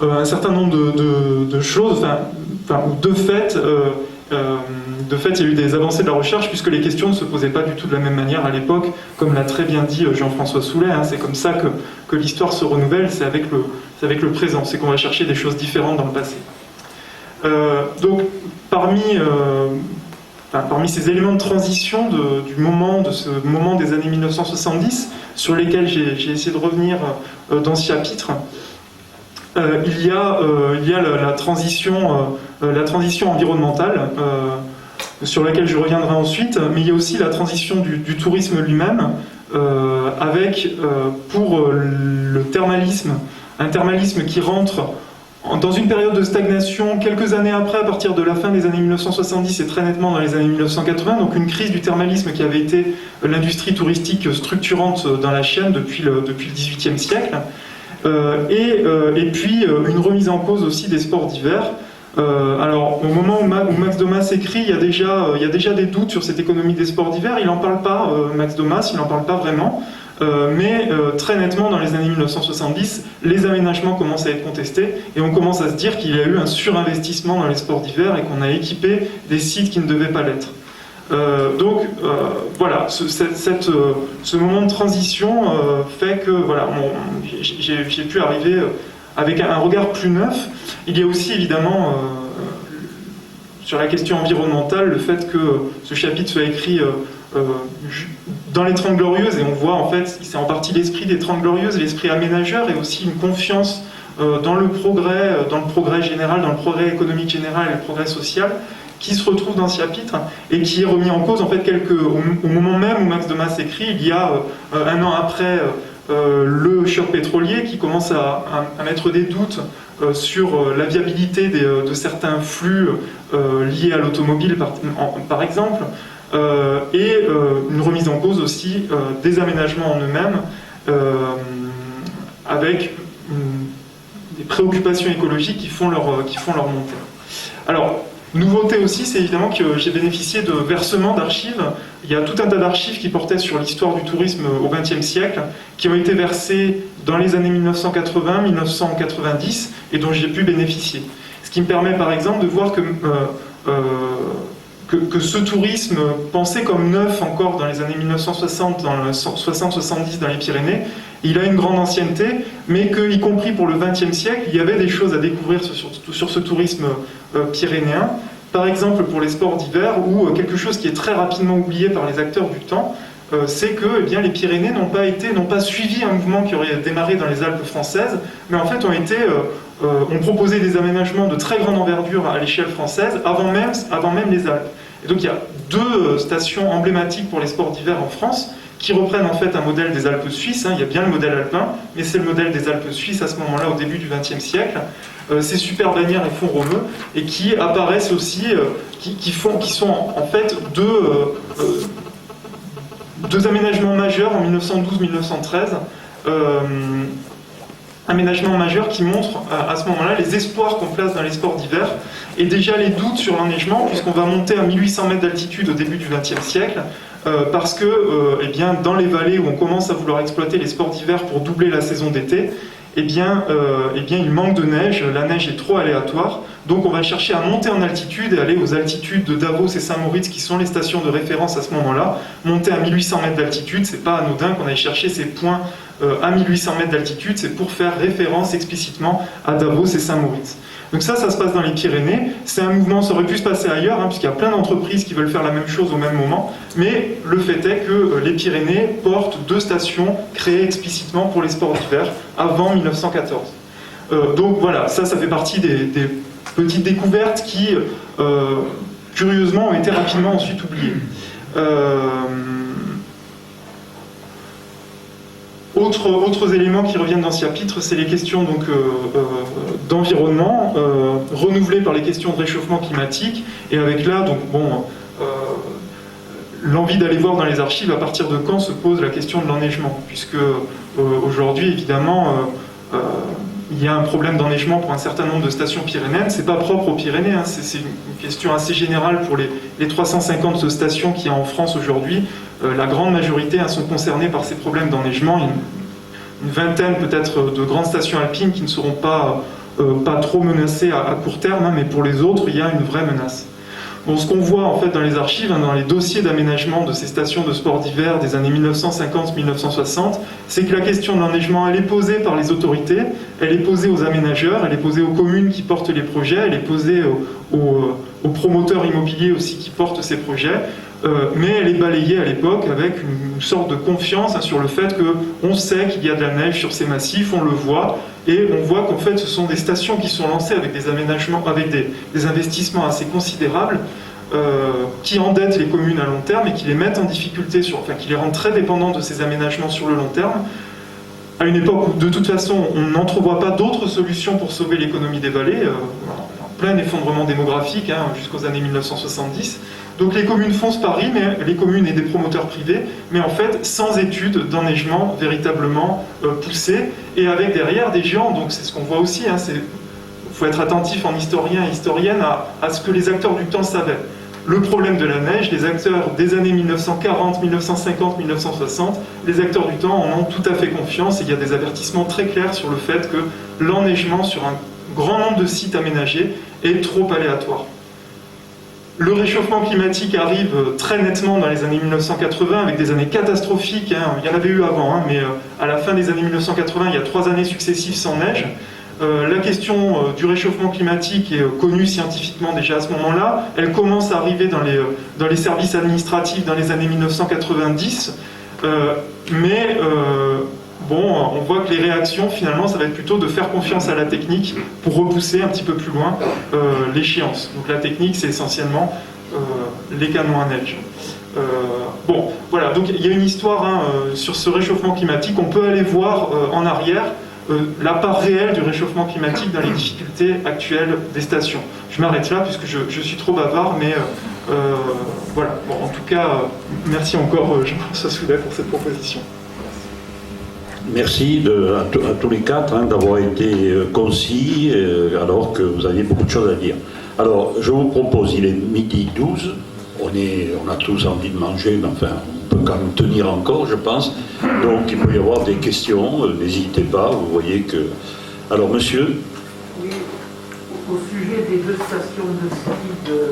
un certain nombre de choses, de fait, il y a eu des avancées de la recherche puisque les questions ne se posaient pas du tout de la même manière à l'époque, comme l'a très bien dit Jean-François Soulet, hein, c'est comme ça que l'histoire se renouvelle, c'est avec le présent, c'est qu'on va chercher des choses différentes dans le passé. Donc, parmi ces éléments de transition de ce moment des années 1970, sur lesquels j'ai essayé de revenir dans ce chapitre, il y a la transition environnementale, sur laquelle je reviendrai ensuite, mais il y a aussi la transition du tourisme lui-même, avec, pour le thermalisme, un thermalisme qui rentre dans une période de stagnation quelques années après, à partir de la fin des années 1970 et très nettement dans les années 1980, donc une crise du thermalisme qui avait été l'industrie touristique structurante dans la chaîne depuis le XVIIIe siècle, et puis une remise en cause aussi des sports d'hiver. Alors, au moment où Max Domas écrit, il y a déjà des doutes sur cette économie des sports d'hiver. Il n'en parle pas, Max Domas, il n'en parle pas vraiment. Mais très nettement, dans les années 1970, les aménagements commencent à être contestés et on commence à se dire qu'il y a eu un surinvestissement dans les sports d'hiver et qu'on a équipé des sites qui ne devaient pas l'être. Voilà, ce moment de transition fait que voilà, j'ai pu arriver avec un regard plus neuf. Il y a aussi évidemment sur la question environnementale le fait que ce chapitre soit écrit dans les Trente Glorieuses, et on voit en fait, c'est en partie l'esprit des Trente Glorieuses, l'esprit aménageur et aussi une confiance dans le progrès général, dans le progrès économique général et le progrès social, qui se retrouve dans ce chapitre et qui est remis en cause en fait au moment même où Max Domas écrit, il y a un an après le choc pétrolier qui commence à mettre des doutes sur la viabilité de certains flux liés à l'automobile par exemple, et une remise en cause aussi des aménagements en eux-mêmes avec des préoccupations écologiques qui font leur montée. Alors, nouveauté aussi, c'est évidemment que j'ai bénéficié de versements d'archives. Il y a tout un tas d'archives qui portaient sur l'histoire du tourisme au XXe siècle, qui ont été versées dans les années 1980-1990 et dont j'ai pu bénéficier. Ce qui me permet par exemple de voir que ce tourisme pensé comme neuf encore dans les années 1960, 60-70 dans les Pyrénées, il a une grande ancienneté, mais qu'y compris pour le XXe siècle, il y avait des choses à découvrir sur ce tourisme pyrénéen. Par exemple pour les sports d'hiver, ou quelque chose qui est très rapidement oublié par les acteurs du temps, c'est que eh bien, les Pyrénées n'ont pas suivi un mouvement qui aurait démarré dans les Alpes françaises, mais en fait ont proposé des aménagements de très grande envergure à l'échelle française avant même les Alpes. Et donc il y a deux stations emblématiques pour les sports d'hiver en France qui reprennent en fait un modèle des Alpes suisses. Il y a bien le modèle alpin, mais c'est le modèle des Alpes suisses à ce moment-là, au début du XXe siècle. Ces Super Bagnères et Font Romeu, et qui apparaissent aussi, qui sont en fait deux aménagements majeurs en 1912-1913. Aménagements majeurs qui montrent à ce moment-là les espoirs qu'on place dans les sports d'hiver et déjà les doutes sur l'enneigement, puisqu'on va monter à 1800 mètres d'altitude au début du XXe siècle, parce que eh bien, dans les vallées où on commence à vouloir exploiter les sports d'hiver pour doubler la saison d'été, eh bien, il manque de neige, la neige est trop aléatoire, donc on va chercher à monter en altitude et aller aux altitudes de Davos et Saint-Moritz qui sont les stations de référence à ce moment-là. Monter à 1800 mètres d'altitude, c'est pas anodin qu'on aille chercher ces points à 1800 mètres d'altitude, c'est pour faire référence explicitement à Davos et Saint-Moritz. Donc ça se passe dans les Pyrénées, c'est un mouvement, ça aurait pu se passer ailleurs, puisqu'il y a plein d'entreprises qui veulent faire la même chose au même moment, mais le fait est que les Pyrénées portent deux stations créées explicitement pour les sports d'hiver avant 1914. Donc voilà, ça fait partie des petites découvertes qui, curieusement, ont été rapidement ensuite oubliées. Autres éléments qui reviennent dans ce chapitre, c'est les questions d'environnement, renouvelées par les questions de réchauffement climatique, et avec là, l'envie d'aller voir dans les archives à partir de quand se pose la question de l'enneigement, puisque aujourd'hui, évidemment, il y a un problème d'enneigement pour un certain nombre de stations pyrénéennes. C'est pas propre aux Pyrénées, c'est une question assez générale pour les 350 stations qu'il y a en France aujourd'hui. La grande majorité sont concernées par ces problèmes d'enneigement. Une vingtaine peut-être de grandes stations alpines qui ne seront pas pas trop menacés à court terme, hein, mais pour les autres, il y a une vraie menace. Bon, ce qu'on voit en fait dans les archives, hein, dans les dossiers d'aménagement de ces stations de sport d'hiver des années 1950-1960, c'est que la question de l'enneigement, elle est posée par les autorités, elle est posée aux aménageurs, elle est posée aux communes qui portent les projets, elle est posée aux promoteurs immobiliers aussi qui portent ces projets, mais elle est balayée à l'époque avec une sorte de confiance, hein, sur le fait qu'on sait qu'il y a de la neige sur ces massifs, on le voit, et on voit qu'en fait ce sont des stations qui sont lancées avec des aménagements, avec des investissements assez considérables, qui endettent les communes à long terme et qui les mettent en difficulté, qui les rendent très dépendants de ces aménagements sur le long terme, à une époque où de toute façon on n'entrevoit pas d'autres solutions pour sauver l'économie des vallées, en plein effondrement démographique, hein, jusqu'aux années 1970. Donc les communes foncent pari, mais les communes et des promoteurs privés, mais en fait sans études d'enneigement véritablement poussées, et avec derrière des géants. Donc c'est ce qu'on voit aussi, hein, il faut être attentif en historien et historienne à ce que les acteurs du temps savaient. Le problème de la neige, les acteurs des années 1940, 1950, 1960, les acteurs du temps en ont tout à fait confiance, et il y a des avertissements très clairs sur le fait que l'enneigement sur un grand nombre de sites aménagés est trop aléatoire. Le réchauffement climatique arrive très nettement dans les années 1980 avec des années catastrophiques, hein. Il y en avait eu avant, hein, mais à la fin des années 1980, il y a 3 années successives sans neige. La question du réchauffement climatique est connue scientifiquement déjà à ce moment-là. Elle commence à arriver dans les services administratifs dans les années 1990, mais bon, on voit que les réactions, finalement, ça va être plutôt de faire confiance à la technique pour repousser un petit peu plus loin l'échéance. Donc la technique, c'est essentiellement les canons à neige. Bon, voilà, donc il y a une histoire, hein, sur ce réchauffement climatique. On peut aller voir en arrière la part réelle du réchauffement climatique dans les difficultés actuelles des stations. Je m'arrête là puisque je suis trop bavard, mais voilà. Bon, en tout cas, merci encore Jean-François Soulet pour cette proposition. Merci à tous les quatre, hein, d'avoir été concis alors que vous aviez beaucoup de choses à dire. Alors, je vous propose, il est midi 12, on a tous envie de manger, mais enfin, on peut quand même tenir encore, je pense. Donc, il peut y avoir des questions, n'hésitez pas, vous voyez que... Alors, monsieur? Oui, au sujet des 2 stations de ski de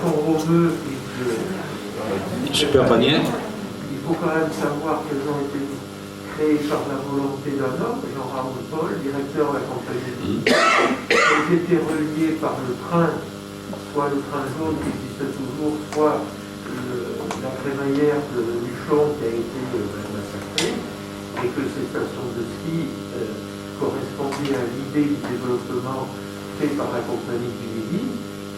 Font-Romeu et de... Super Panier. Il faut quand même savoir qu'elles ont été créées par la volonté d'un homme, Jean-Raoul Paul, directeur de la compagnie. Elles étaient reliées par le train, soit le train jaune qui existe toujours, soit la crémaillère de Luchon qui a été massacrée, et que ces stations de ski correspondaient à l'idée du développement fait par la compagnie du Midi,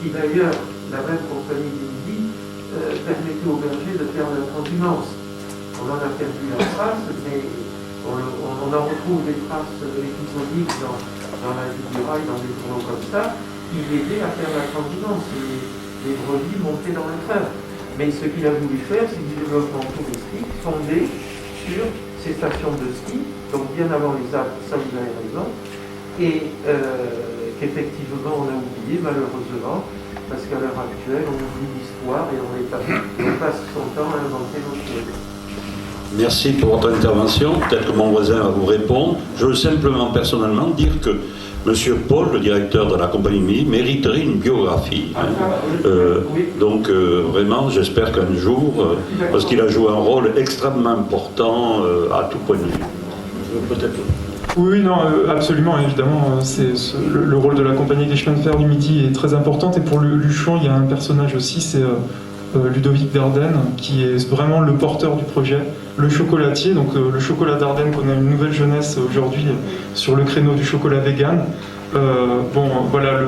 qui d'ailleurs, la même compagnie du Midi, permettait aux bergers de faire de la transhumance. On en a perdu la trace, mais on en retrouve des traces épisodiques dans la vie du rail, dans des journaux comme ça, qui l'aidaient à faire la transhumance. Les brebis montaient dans le train. Mais ce qu'il a voulu faire, c'est du développement touristique fondé sur ces stations de ski, donc bien avant les Alpes, ça vous avez raison, et qu'effectivement on a oublié, malheureusement, parce qu'à l'heure actuelle, on oublie l'histoire et on passe son temps à inventer nos choses. Merci pour votre intervention. Peut-être que mon voisin va vous répondre. Je veux simplement, personnellement, dire que M. Paul, le directeur de la compagnie Midi, mériterait une biographie. Hein. Donc, vraiment, j'espère qu'un jour, parce qu'il a joué un rôle extrêmement important à tout point de vue. Peut-être. Oui, non, absolument, évidemment. Le rôle de la compagnie des chemins de fer du Midi est très important. Et pour Luchon, il y a un personnage aussi, c'est Ludovic Dardenne, qui est vraiment le porteur du projet, le chocolatier. Donc le chocolat Dardenne, qu'on a une nouvelle jeunesse aujourd'hui sur le créneau du chocolat vegan. Bon, voilà,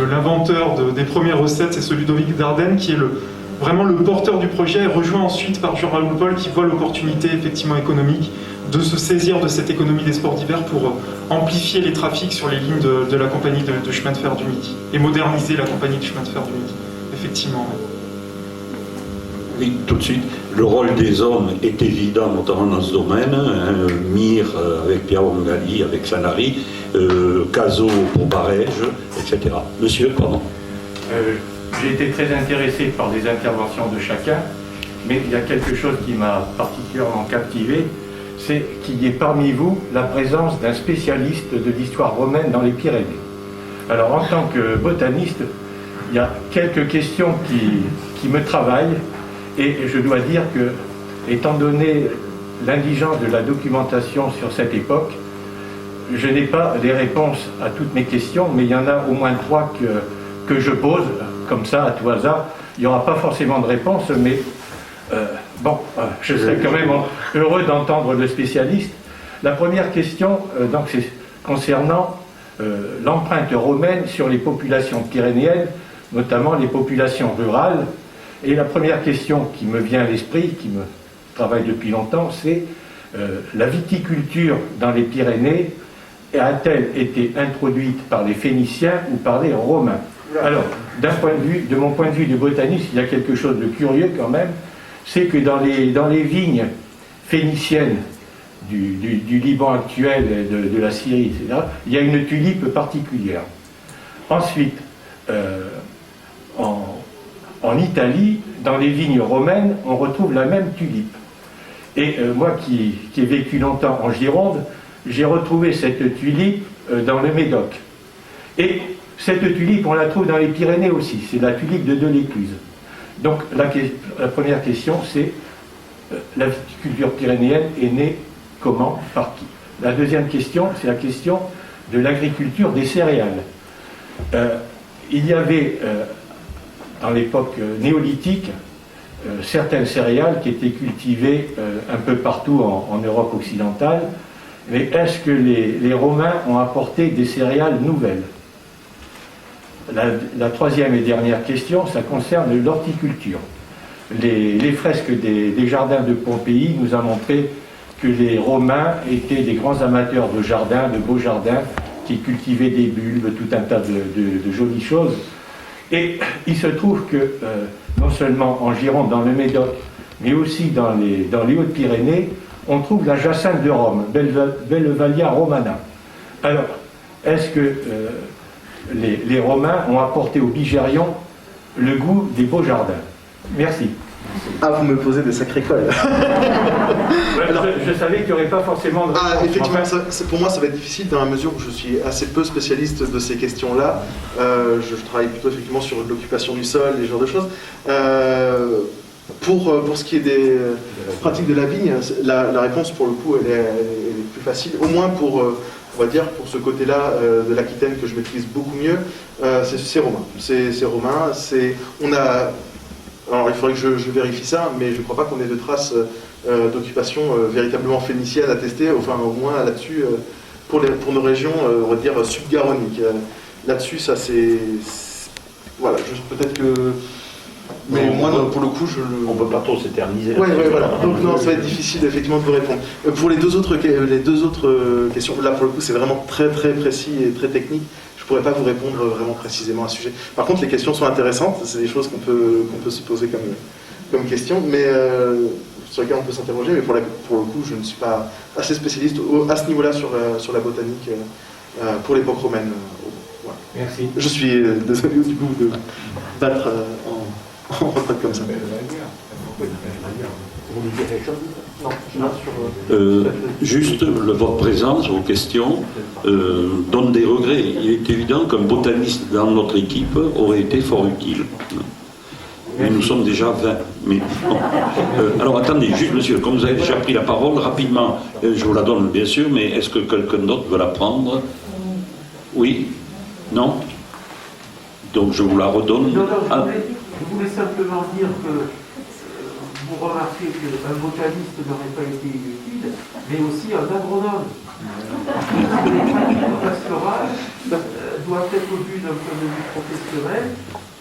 l'inventeur des premières recettes, c'est ce Ludovic Dardenne, qui est vraiment le porteur du projet, rejoint ensuite par Jean-Raoul Paul, qui voit l'opportunité effectivement économique de se saisir de cette économie des sports d'hiver pour amplifier les trafics sur les lignes de la compagnie de chemin de fer du Midi et moderniser la compagnie de chemin de fer du Midi, effectivement. Oui, tout de suite. Le rôle des hommes est évident, notamment dans ce domaine. Hein, Mire avec Pierre Wangali, avec Sanary, Cazot pour Barège, etc. Monsieur, pardon. J'ai été très intéressé par les interventions de chacun, mais il y a quelque chose qui m'a particulièrement captivé, c'est qu'il y ait parmi vous la présence d'un spécialiste de l'histoire romaine dans les Pyrénées. Alors, en tant que botaniste, il y a quelques questions qui me travaillent, et je dois dire que, étant donné l'indigence de la documentation sur cette époque, je n'ai pas les réponses à toutes mes questions, mais il y en a au moins 3 que je pose, comme ça, à tout hasard. Il n'y aura pas forcément de réponse, mais je serais quand même heureux d'entendre le spécialiste. La première question, donc, c'est concernant l'empreinte romaine sur les populations pyrénéennes, notamment les populations rurales. Et la première question qui me vient à l'esprit, qui me travaille depuis longtemps, c'est la viticulture dans les Pyrénées a-t-elle été introduite par les Phéniciens ou par les Romains? Alors, de mon point de vue de botaniste, il y a quelque chose de curieux quand même, c'est que dans les vignes phéniciennes du Liban actuel, de la Syrie, etc., il y a une tulipe particulière. Ensuite, en Italie, dans les vignes romaines, on retrouve la même tulipe. Et moi qui ai vécu longtemps en Gironde, j'ai retrouvé cette tulipe dans le Médoc. Et cette tulipe, on la trouve dans les Pyrénées aussi, c'est la tulipe de Delécluze. Donc la première question, c'est la viticulture pyrénéenne est née comment, par qui? La deuxième question, c'est la question de l'agriculture des céréales. Il y avait, dans l'époque néolithique, certaines céréales qui étaient cultivées un peu partout en Europe occidentale, mais est-ce que les Romains ont apporté des céréales nouvelles? La troisième et dernière question, ça concerne l'horticulture. Les fresques des jardins de Pompéi nous ont montré que les Romains étaient des grands amateurs de jardins, de beaux jardins, qui cultivaient des bulbes, tout un tas de jolies choses. Et il se trouve que, non seulement en Gironde, dans le Médoc, mais aussi dans les Hautes-Pyrénées, on trouve la jacinthe de Rome, Bellevalia romana. Alors, est-ce que les Romains ont apporté aux Bigérions le goût des beaux jardins? Merci. Ah, vous me posez des sacrés cols. Alors, je savais qu'il n'y aurait pas forcément de réponse. Ah, effectivement, Enfin, pour moi ça va être difficile dans la mesure où je suis assez peu spécialiste de ces questions-là. Je travaille plutôt effectivement sur l'occupation du sol, des genres de choses. Pour ce qui est des pratiques de la vigne, la réponse pour le coup elle est plus facile, au moins pour, on va dire, pour ce côté-là de l'Aquitaine que je maîtrise beaucoup mieux, c'est romain. C'est romain, alors il faudrait que je vérifie ça, mais je ne crois pas qu'on ait de traces d'occupation véritablement phénicienne attestées, enfin au moins là-dessus, pour nos régions, on va dire, subgaroniques. Là-dessus, ça c'est... Voilà, peut-être que... Mais moi, pour le coup, On ne peut pas trop s'éterniser. Oui, voilà. Donc non, ça va être difficile effectivement de vous répondre. Pour les deux autres questions, là pour le coup, c'est vraiment très très précis et très technique. Je ne pourrais pas vous répondre vraiment précisément à ce sujet. Par contre, les questions sont intéressantes. C'est des choses qu'on peut se poser comme question, mais sur lesquelles on peut s'interroger. Mais pour le coup, je ne suis pas assez spécialiste à ce niveau-là sur la botanique pour l'époque romaine. Voilà. merci. Je suis désolé du coup de battre en retraite comme ça. Juste votre présence, vos questions donnent des regrets. Il est évident qu'un botaniste dans notre équipe aurait été fort utile. Mais nous sommes déjà 20. Mais, bon. Alors attendez, juste monsieur, comme vous avez déjà pris la parole, rapidement, je vous la donne bien sûr, mais est-ce que quelqu'un d'autre veut la prendre? Oui? Non? Donc je vous la redonne. Non, je voulais simplement dire que vous remarquez qu'un botaniste n'aurait pas été inutile, mais aussi un agronome. Les pratiques pastorales doivent être vues d'un point de vue professionnel,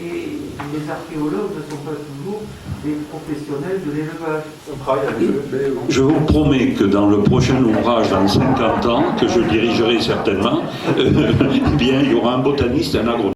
et les archéologues ne sont pas toujours des professionnels de l'élevage. On travaille avec eux. Je vous promets que dans le prochain ouvrage, dans 50 ans, que je dirigerai certainement, eh bien, il y aura un botaniste et un agronome.